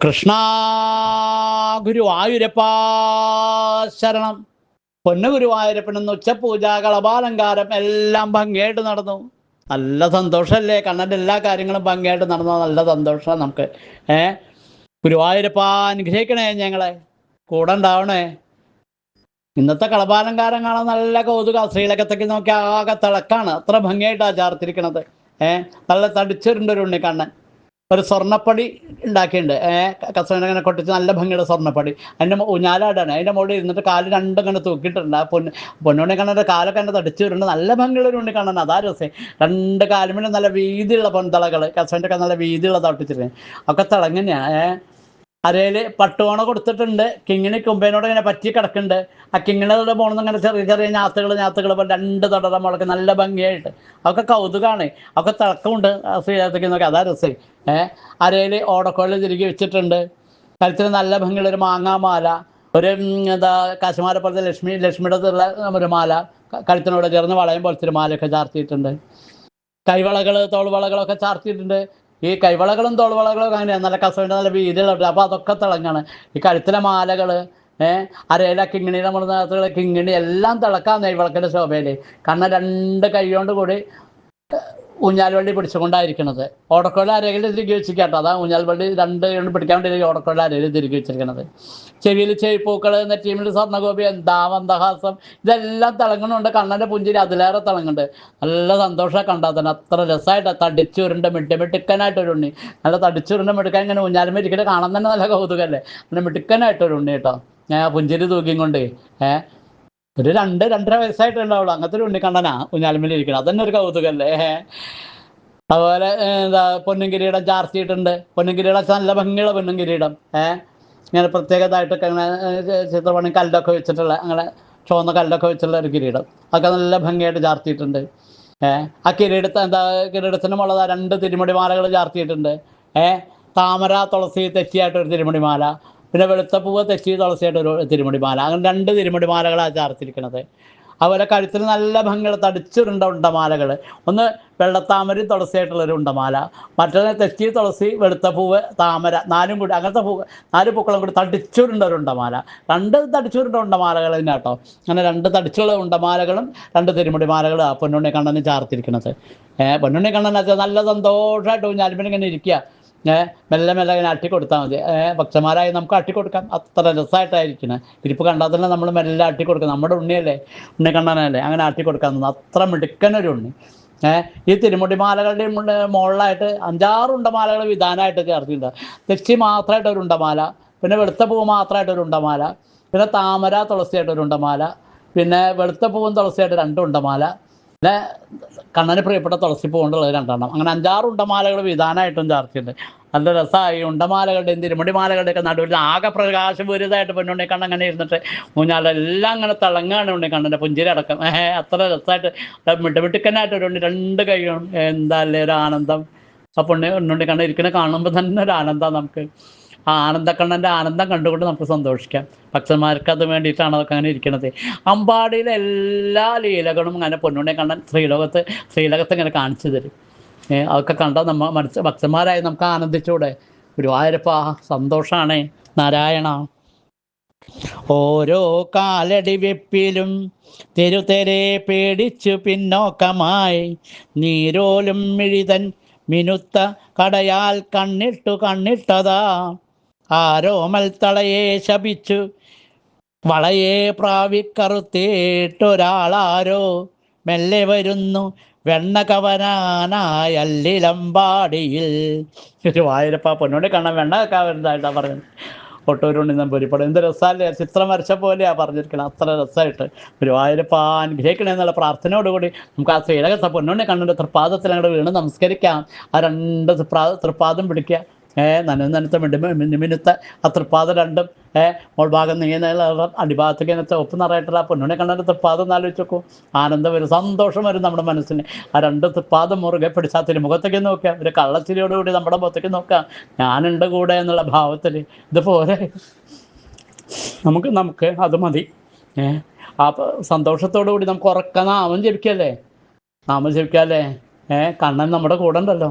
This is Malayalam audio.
കൃഷ്ണ ഗുരുവായൂരപ്പാ ശരണം. പൊന്നു ഗുരുവായൂരപ്പനെന്ന് ഉച്ചപൂജ കളഭാലങ്കാരം എല്ലാം ഭംഗിയായിട്ട് നടന്നു. നല്ല സന്തോഷമല്ലേ? കണ്ണൻ്റെ എല്ലാ കാര്യങ്ങളും ഭംഗിയായിട്ട് നടന്നു. നല്ല സന്തോഷം നമുക്ക്. ഗുരുവായൂരപ്പാ അനുഗ്രഹിക്കണേ, ഞങ്ങളെ കൂടെ ഉണ്ടാവണേ. ഇന്നത്തെ കളഭാലങ്കാരം കാണാൻ നല്ല കൗതുക. ശ്രീലകത്തേക്ക് നോക്കി ആകെ തിളക്കാണ്. അത്ര ഭംഗിയായിട്ടാണ് ചേർത്തിരിക്കണത്. നല്ല തടിച്ചൊരുണ്ടൊരു ഉണ്ണിക്കണ്ണൻ. ഒരു സ്വർണ്ണപ്പടി ഉണ്ടാക്കിയിട്ടുണ്ട്. കസവിനെ ഇങ്ങനെ കൊട്ടിച്ച് നല്ല ഭംഗിയുടെ സ്വർണ്ണപ്പടി. അതിൻ്റെ ഊഞ്ഞാലാടാണ്. അതിൻ്റെ മുകളിൽ ഇരുന്നിട്ട് കാല് രണ്ടും ഇങ്ങനെ തൂക്കിയിട്ടുണ്ട്. ആ പൊന്നുണ്ണിക്കണ്ണൻ്റെ കാലൊക്കെ എൻ്റെ തടിച്ചു വരുന്നുണ്ട്. നല്ല ഭംഗിയുള്ള ഒരു ഉണ്ണിക്കണ്ണൻ. അതാ രസം. രണ്ട് കാലുമിലും നല്ല വീതിയുള്ള പൊന്തളകൾ. കസവിൻ്റെ ഒക്കെ നല്ല വീതിയുള്ള തട്ടിച്ചിട്ട് ഒക്കെ തിളങ്ങനെയാണ്. അരയിൽ പട്ടുവണ കൊടുത്തിട്ടുണ്ട്. കിങ്ങിണി കുമ്പേനോട് ഇങ്ങനെ പറ്റി കിടക്കുന്നുണ്ട്. ആ കിങ്ങിണിയുടെ പോണെന്ന് ഇങ്ങനെ ചെറിയ ചെറിയ ഞാത്തുകൾ രണ്ട് തുടര മുളക്ക് നല്ല ഭംഗിയായിട്ട്. അതൊക്കെ കൗതുകമാണ്. അതൊക്കെ തിളക്കമുണ്ട്. ശ്രീരാത്തേക്ക് നോക്കി അതാ രസം. അരയിൽ ഓടക്കോളിൽ തിരികെ വെച്ചിട്ടുണ്ട്. കഴുത്തിൽ നല്ല ഭംഗിയുള്ളൊരു മാങ്ങാമാല, ഒരു എന്താ കശുമാല പോലത്തെ ലക്ഷ്മിയുടെ ഒരു മാല, കഴുത്തിനോട് ചേർന്ന് വളയം പോലത്തെ ഒരു മാലയൊക്കെ ചാർത്തിയിട്ടുണ്ട്. കൈവളകൾ തോൾവളകളൊക്കെ ചാർത്തിയിട്ടുണ്ട്. ഈ കൈവളകളും തോൾവളകളും അങ്ങനെയാണ്. നല്ല കസവിൻ്റെ നല്ല വീതികളുണ്ട്. അപ്പോൾ അതൊക്കെ തിളങ്ങാണ്. ഈ കഴുത്തിലെ മാലകൾ, അരയില കിങ്ങിണിയുടെ മുഴുവൻ കിങ്ങിണി എല്ലാം തിളക്കാന്ന് ഈ വിളക്കിൻ്റെ ശോഭയിൽ. കാരണം രണ്ട് കൈ കൊണ്ട് കൂടി ഊഞ്ഞാൽ വള്ളി പിടിച്ചുകൊണ്ടായിരിക്കണത്. ഓടക്കോല അരയിൽ തിരികെ വെച്ചിരിക്കട്ടോ. അതാ ഊഞ്ഞാൽ വള്ളി രണ്ട് കൊണ്ട് പിടിക്കാൻ വേണ്ടി ഓടക്കോല അരയിൽ തിരികെ വെച്ചിരിക്കണത്. ചെവിയിൽ ചെവിപ്പൂക്കൾ, നെറ്റിയിൽ സ്വർണ്ണഗോപി, എന്താ മന്ദഹാസം, ഇതെല്ലാം തിളങ്ങണുണ്ട്. കണ്ണൻ്റെ പുഞ്ചിരി അതിലേറെ തിളങ്ങുന്നുണ്ട്. നല്ല സന്തോഷമാണ് കണ്ടാൽ തന്നെ. അത്ര രസമായിട്ടാണ്. തടിച്ചുരുണ്ട മിടുക്കനായിട്ടൊരു ഉണ്ണി. നല്ല തടിച്ചുരുണ്ട മിടുക്കാൻ ഇങ്ങനെ ഊഞ്ഞാലും ഇരിക്കട്ടെ. കാണാൻ തന്നെ നല്ല കൗതുകമല്ലേ? അങ്ങനെ മിടുക്കനായിട്ടൊരു ഉണ്ണി കേട്ടോ. പുഞ്ചിരി തൂക്കിയും കൊണ്ട് ഒരു 2-2.5 വയസ്സായിട്ടുണ്ടാവുള്ളൂ. അങ്ങനത്തെ ഒരു ഉണ്ണിക്കണ്ണനാ ഊഞ്ഞാലുമേലിരിക്കണം. അതന്നെ ഒരു കൗതുകമല്ലേ? അതുപോലെ എന്താ പൊന്നും കിരീടം ചാർത്തിയിട്ടുണ്ട്. പൊന്നും കിരീടം നല്ല ഭംഗിയുള്ള പൊന്നും കിരീടം. ഇങ്ങനെ പ്രത്യേകതായിട്ടൊക്കെ അങ്ങനെ ചിത്രപ്പണി കല്ലൊക്കെ വെച്ചിട്ടുള്ള, അങ്ങനെ ചുവന്ന കല്ലൊക്കെ വെച്ചുള്ള ഒരു കിരീടം. അതൊക്കെ നല്ല ഭംഗിയായിട്ട് ചാർത്തിയിട്ടുണ്ട്. ആ കിരീടത്തിന് മുള്ളത് 2 തിരുമുടിമാലകൾ ചാർത്തിയിട്ടുണ്ട്. താമര തുളസി തെച്ചിയായിട്ടൊരു തിരുമുടിമാല, പിന്നെ വെളുത്തപ്പൂവ് തെച്ചി തുളസിയായിട്ടൊരു തിരുമുടിമാല. അങ്ങനെ 2 തിരുമുടിമാലകളാണ് ചാർത്തിരിക്കുന്നത്. അതുപോലെ കഴുത്തിൽ നല്ല ഭംഗിയുള്ള തടിച്ചുരുണ്ട ഉണ്ടമാലകൾ. ഒന്ന് വെള്ളത്താമരയും തുളസിയായിട്ടുള്ളൊരു ഉണ്ടമാല, മറ്റൊന്ന് തെച്ചി തുളസി വെളുത്തപ്പൂവ് താമര, 4 കൂടി അങ്ങനത്തെ 4 പൂക്കളും കൂടി തടിച്ചുരുണ്ട ഒരു ഉണ്ടമാല. 2 തടിച്ചുരുണ്ട ഉണ്ടമാലകൾ തന്നെ കേട്ടോ. അങ്ങനെ 2 തടിച്ചുള്ള ഉണ്ടമാലകളും 2 തിരുമുടിമാലകളും ആ പൊന്നുണ്ണിക്കണ്ണന് ചാർത്തിരിക്കുന്നത്. പൊന്നുണ്ണിക്കണ്ണൻ വെച്ചാൽ നല്ല സന്തോഷമായിട്ട് ഊഞ്ഞാലിന്മേൽ ഇങ്ങനെ ഇരിക്കുക. മെല്ലെ ഇങ്ങനെ അട്ടിക്കൊടുത്താൽ മതി. ഭക്തന്മാരായി നമുക്ക് അട്ടിക്കൊടുക്കാം. അത്ര രസമായിട്ടായിരിക്കണം. ഇരിപ്പ് കണ്ടാൽ തന്നെ നമ്മൾ മെല്ലെ അട്ടിക്കൊടുക്കാം. നമ്മുടെ ഉണ്ണിയല്ലേ, ഉണ്ണിക്കണ്ണനല്ലേ, അങ്ങനെ അട്ടിക്കൊടുക്കാൻ തോന്നുന്നു. അത്ര മിടുക്കനൊരു ഉണ്ണി. ഈ തിരുമുടിമാലകളുടെയും മുകളിലായിട്ട് 5-6 ഉണ്ടമാലകൾ വിധാനമായിട്ട് ചേർത്തിട്ടുണ്ട്. തെച്ചി മാത്രമായിട്ടൊരു ഉണ്ടമാല, പിന്നെ വെളുത്ത പൂവ് മാത്രമായിട്ടൊരു ഉണ്ടമാല, പിന്നെ താമര തുളസിയായിട്ടൊരു ഉണ്ടമാല, പിന്നെ വെളുത്ത പൂവും തുളസിയായിട്ട് 2 ഉണ്ടമാല, പിന്നെ കണ്ണന് പ്രിയപ്പെട്ട തുളസിപ്പൂ കൊണ്ടുള്ളത് 2 അങ്ങനെ 5-6 ഉണ്ടമാലകൾ വിധാനമായിട്ടും ചാർത്തിയുണ്ട്. നല്ല രസമായി. ഉണ്ടമാലകളുടെയും തിരുമുടിമാലകളുടെയൊക്കെ നടുവിൽ ആകെ പ്രകാശപൂരിതമായിട്ട് പൊന്നുണ്ണിക്കണ്ണൻ അങ്ങനെ ഇരുന്നിട്ട് ഊഞ്ഞാലെല്ലാം അങ്ങനെ തിളങ്ങാണ്. ഉണ്ണിക്കണ്ണൻ്റെ പുഞ്ചിരി അടക്കം. അത്ര രസമായിട്ട് മിടുമിടുക്കനായിട്ടൊരു ഉണ്ണി. 2 കൈയും എന്താല്ലേ ഒരു ആനന്ദം. ആ ഉണ്ണിക്കണ്ണൻ ഇരിക്കണ കാണുമ്പോൾ തന്നെ ഒരു ആനന്ദം നമുക്ക്. ആ ആനന്ദക്കണ്ണൻ്റെ ആനന്ദം കണ്ടുകൊണ്ട് നമുക്ക് സന്തോഷിക്കാം. ഭക്തന്മാർക്ക് അത് വേണ്ടിയിട്ടാണ് അതൊക്കെ അങ്ങനെ ഇരിക്കുന്നത്. അമ്പാടിയിലെ എല്ലാ ലീലകളും അങ്ങനെ പൊന്നുണ്ണിക്കണ്ണൻ ശ്രീലകത്ത് ഇങ്ങനെ കാണിച്ചു തരും. അതൊക്കെ കണ്ടാൽ ഭക്തന്മാരായി നമുക്ക് ആനന്ദിച്ചൂടെ? ഗുരുവായൂരപ്പ സന്തോഷമാണ്. നാരായണ. ഓരോ കാലടി വെപ്പിലും തെരുതെരെ പേടിച്ചു പിന്നോക്കമായി നീരോലും മിഴിതൻ മിനുത്ത കടയാൽ കണ്ണിട്ടതാ. ആരോമൽ തളയെ ശപിച്ചു വളയെ പ്രാവിക്കറുത്തേട്ടൊരാളാരോ മെല്ലെ വരുന്നു വെണ്ണ കവനാനായല്ലിലമ്പാടിയിൽ. ഗുരുവായൂരപ്പ പൊന്നോടെ കാണാൻ വെണ്ണ കവരുന്നതായിട്ടാണ് പറഞ്ഞത്. ഒട്ടൂരുണ്ണി നമ്പൂരിപ്പടം. എന്ത് രസമല്ലേ? ചിത്രം വരച്ച പോലെയാണ് പറഞ്ഞിരിക്കണം. അത്ര രസമായിട്ട്. ഗുരുവായൂരപ്പ അനുഗ്രഹിക്കണേ എന്നുള്ള പ്രാർത്ഥനയോടുകൂടി നമുക്ക് ആ ശ്രീലകത്തെ പൊന്നുണ്ണി കണ്ണൻ്റെ തൃപ്പാദത്തിൽ അങ്ങോട്ട് വീണ് നമസ്കരിക്കാം. ആ 2 തൃപ്പാദം പിടിക്കുക. നനത്ത മിനുത്ത ആ തൃപ്പാദം 2 മോൾഭാഗം നീങ്ങുന്ന അടിഭാഗത്തേക്ക് ഇങ്ങനത്തെ ഒപ്പ് നിറയായിട്ടുള്ള ആ പൊന്നുണ്ണി കണ്ണൻ്റെ തൃപ്പാദം ആലോചിച്ച് നോക്കൂ. ആനന്ദം വരും, സന്തോഷം വരും നമ്മുടെ മനസ്സിന്. ആ 2 തൃപ്പാദം മുറുകെ പിടിച്ചാൽ തിരുമുഖത്തേക്ക് നോക്കുക. ഒരു കള്ളച്ചിരിയോടുകൂടി നമ്മുടെ മുഖത്തേക്ക് നോക്കുക. ഞാനുണ്ട് കൂടെ എന്നുള്ള ഭാവത്തിൽ. ഇതുപോലെ നമുക്ക് അത് മതി. ആ സന്തോഷത്തോടു കൂടി നമുക്ക് ഉറക്ക നാമം ജപിക്കല്ലേ. കണ്ണൻ നമ്മുടെ കൂടെ ഉണ്ടല്ലോ.